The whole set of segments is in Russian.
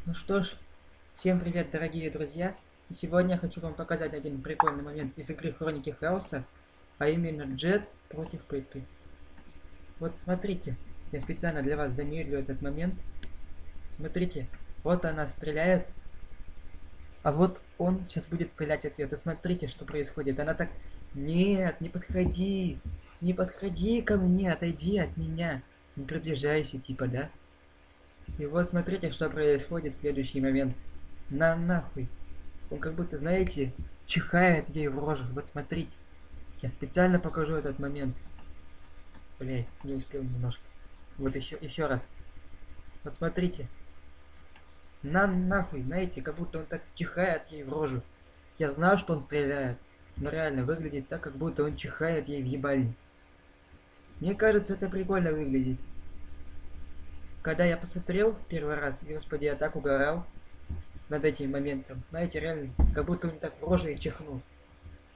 Ну что ж, всем привет, дорогие друзья! И сегодня я хочу вам показать один прикольный момент из игры Хроники Хаоса, а именно Джет против Пеппи. Вот смотрите, я специально для вас замедлю этот момент. Смотрите, вот она стреляет, а вот он сейчас будет стрелять в ответ. И смотрите, что происходит. Она так: нет, не подходи, не подходи ко мне, отойди от меня, не приближайся, типа, да? И вот смотрите, что происходит в следующий момент. На нахуй. Он как будто, знаете, чихает ей в рожу. Вот смотрите. Я специально покажу этот момент. Блять, не успел немножко. Вот еще раз. Вот смотрите. На нахуй, знаете, как будто он так чихает ей в рожу. Я знаю, что он стреляет. Но реально выглядит так, как будто он чихает ей в ебальник. Мне кажется, это прикольно выглядит. Когда я посмотрел первый раз, господи, я так угорал над этим моментом. Знаете, реально, как будто он так в рожу и чихнул.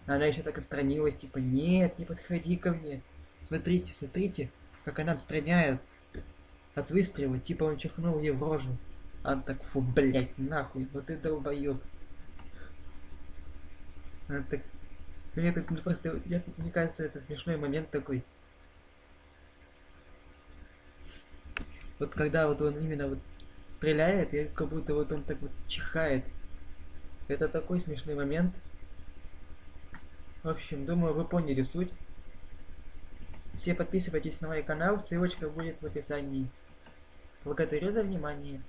Она еще так отстранилась, типа, нет, не подходи ко мне. Смотрите, смотрите, как она отстраняется от выстрела, типа он чихнул ей в рожу. Она так: фу, блять, нахуй, ну ты долбоёб. Она так, мне так, ну, просто, мне кажется, это смешной момент такой. Вот когда вот он именно вот стреляет, и как будто вот он так вот чихает. Это такой смешной момент. В общем, думаю, вы поняли суть. Все подписывайтесь на мой канал, ссылочка будет в описании. Благодарю за внимание.